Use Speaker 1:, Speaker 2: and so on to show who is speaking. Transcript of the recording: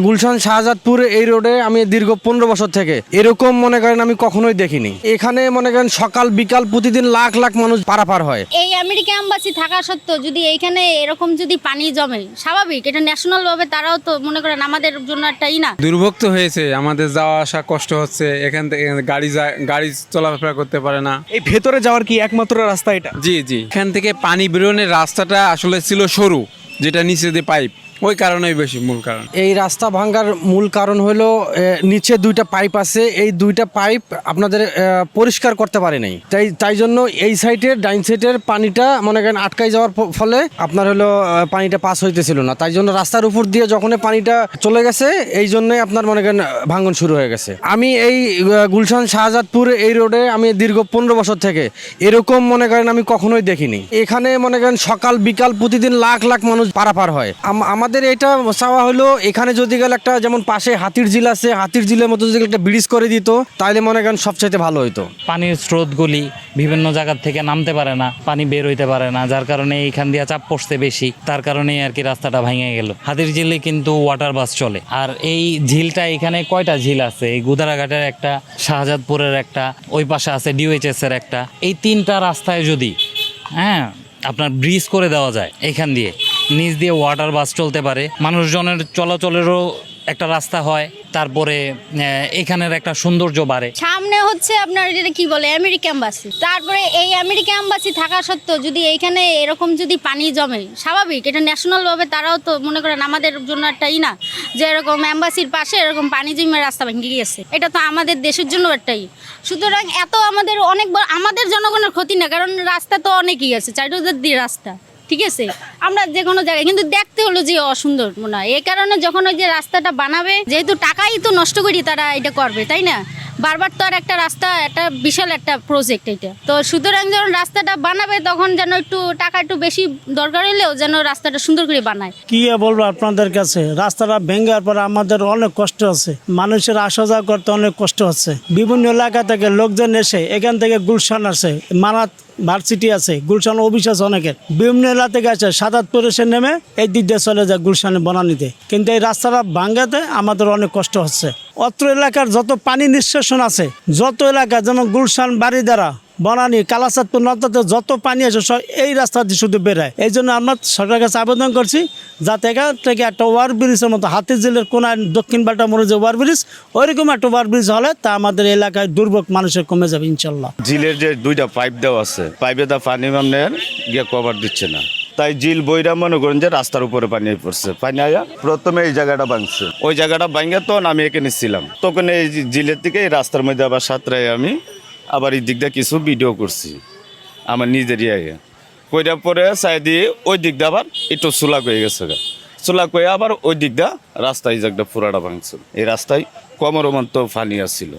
Speaker 1: গুলশান শাহজাদপুর এই রোডে আমি দীর্ঘ 15 বছর থেকে এরকম মনে করেন আমি কখনোই দেখিনি। এখানে মনে করেন সকাল বিকাল প্রতিদিন লাখ লাখ মানুষ পারাপার হয়।
Speaker 2: এই আমেরিকা এম্বাসি থাকা সত্ত্বেও যদি এইখানে এরকম যদি পানি জমে, স্বাভাবিক এটা ন্যাশনাল ভাবে তারাও তো মনে করেন আমাদের জন্য একটাই না।
Speaker 3: দুর্ভোগ হয়েছে, আমাদের যাওয়া আসা কষ্ট হচ্ছে, এখান থেকে গাড়ি চলাফেরা করতে পারে না।
Speaker 4: এই ভেতরে যাওয়ার কি একমাত্র রাস্তা এটা?
Speaker 3: জি, এখান থেকে পানি বেরোনোর রাস্তাটা আসলে ছিল সরু, যেটা নিচে দিয়ে পাইপ, ওই কারণেই বেশি মূল কারণ।
Speaker 1: এই রাস্তা ভাঙ্গার মূল কারণ হলো নিচে দুইটা পাইপ আছে, এই দুইটা পাইপ আপনাদের পরিষ্কার করতে পারে নাই, তাই জন্য এই সাইডের ডাইন সাইডের পানিটা মনে করেন আটকাই যাওয়ার ফলে আপনার হলো পানিটা পাস হইতেছিল না। তাই জন্য রাস্তার উপর দিয়ে যখন পানিটা চলে গেছে এই জন্যই আপনার মনে করেন ভাঙন শুরু হয়ে গেছে। আমি এই গুলশান শাহজাদপুর এই রোডে আমি দীর্ঘ 15 বছর থেকে এরকম মনে করেন আমি কখনোই দেখিনি। এখানে মনে করেন সকাল বিকাল প্রতিদিন লাখ লাখ মানুষ পারাপার হয়। আমাদের এটা চাওয়া হলো এখানে যদি গেলে একটা, যেমন পাশে হাতির ঝিল আছে, হাতির ঝিলের মতো যদি একটা ব্রিজ করে দিত তাহলে মনে করেন সবচাইতে ভালো হইতো।
Speaker 5: পানির স্রোতগুলি বিভিন্ন জায়গা থেকে নামতে পারে না, পানি বের হইতে পারে না, যার কারণে এইখান দিয়ে চাপ পড়ছে বেশি, তার কারণেই আর কি রাস্তাটা ভেঙে গেল। হাতির ঝিলে কিন্তু ওয়াটার বাস চলে। আর এই ঝিলটা, এখানে কয়টা ঝিল আছে, এই গুদারাঘাটের একটা, শাহজাদপুরের একটা, ওই পাশে আছে ডিওএইচএস এর একটা, এই তিনটা রাস্তায় যদি আপনার ব্রিজ করে দেওয়া যায়, এখান দিয়ে নিচ দিয়ে ওয়াটার বাস চলতে পারে, মানুষজনের চলাচলেরও একটা রাস্তা হয়, তারপরে এখানের একটা সৌন্দর্য বাড়ে।
Speaker 2: সামনে হচ্ছে আপনার যেটা কি বলে আমেরিকা এম্বাসি, তারপরে এই আমেরিকা এম্বাসি থাকা সত্ত্বেও যদি এইখানে এরকম যদি পানি জমে, স্বাভাবিক এটা ন্যাশনাল ভাবে তারাও তো মনে করেন আমাদের জন্য একটাই না, যে এরকম এম্বাসির পাশে এরকম পানি জমে রাস্তা ভেঙে গিয়েছে, এটা তো আমাদের দেশের জন্য একটাই। সুতরাং এত আমাদের অনেক আমাদের জনগণের ক্ষতি না, কারণ রাস্তা তো অনেকই আছে, চারিদিক দিয়ে রাস্তা, ঠিক আছে, আমরা যে কোনো জায়গায়, কিন্তু দেখতে হলো যে অসুন্দর মনে হয়। এই কারণে যখন ওই যে রাস্তাটা বানাবে, যেহেতু টাকাই তো নষ্ট করি তারা এটা করবে, তাই না? বারবার তো আর একটা রাস্তা, একটা বিশাল একটা প্রজেক্ট এটা, তো সুতরাং যখন রাস্তাটা বানাবে তখন যেন একটু টাকা একটু বেশি দরকার হলেও যেন রাস্তাটা সুন্দর করে বানায়।
Speaker 6: কি বলবো আপনাদের কাছে, রাস্তাটা ভেঙে পরে আমাদের অনেক কষ্ট আছে, মানুষের আসা যাওয়া করতে অনেক কষ্ট হচ্ছে। বিভিন্ন এলাকা থেকে লোকজন এসে এখান থেকে গুলশান আসে, মানাত ভার্সিটি আছে, গুলশান অফিস আছে অনেকের, বিভিন্ন এলাকা থেকে আছে, শাহজাদপুর এসে নেমে এই দিক দিয়ে চলে যায় গুলশানে বনানীতে। কিন্তু এই রাস্তাটা ভাঙ্গাতে আমাদের অনেক কষ্ট হচ্ছে। অত্র এলাকার যত পানি নিষ্কাশন আছে, যত এলাকা যেমন গুলশান, বাড়িদারা, বনানী, কালাচাঁদপুর, নর্দাতে যত পানি আছে সব এই রাস্তা দিয়ে শুধু বেরোয়। এই জন্য আমরা সরকারের কাছে আবেদন করছি যাতে এখান থেকে একটা ওভার ব্রিজের মতো, হাতির ঝিলের কোনায় দক্ষিণ বাটা মোড়ে যে ওভার ব্রিজ, ওইরকম একটা ওভার ব্রিজ হলে তা আমাদের এলাকায় দুর্ভোগ মানুষের কমে যাবে ইনশাল্লাহ।
Speaker 7: ঝিলের যে দুইটা পাইপ দেওয়া আছে, পাইপে তা পানি মানে গিয়ে কভার দিচ্ছে না, তাই ঝিল বইরা মনে করেন যে রাস্তার উপরে পানি পড়ছে। পানি আয়া প্রথমে এই জায়গাটা ভাঙছে, ওই জায়গাটা ভাঙে তখন আমি এখানে ছিলাম, তখন এই ঝিলের থেকে এই রাস্তার মধ্যে আবার সাঁতরাই আমি আবার এই দিকটা কিছু ভিডিও করছি আমার নিজের ইয়ে কইরা, পরে চাই দিয়ে ওই দিকটা আবার একটু চুলা হয়ে গেছে, চুলা করে আবার ওই দিকটা রাস্তায় এই জায়গাটা পুরাটা ভাঙছে। এই রাস্তায় কমর মতো পানি আসছিল।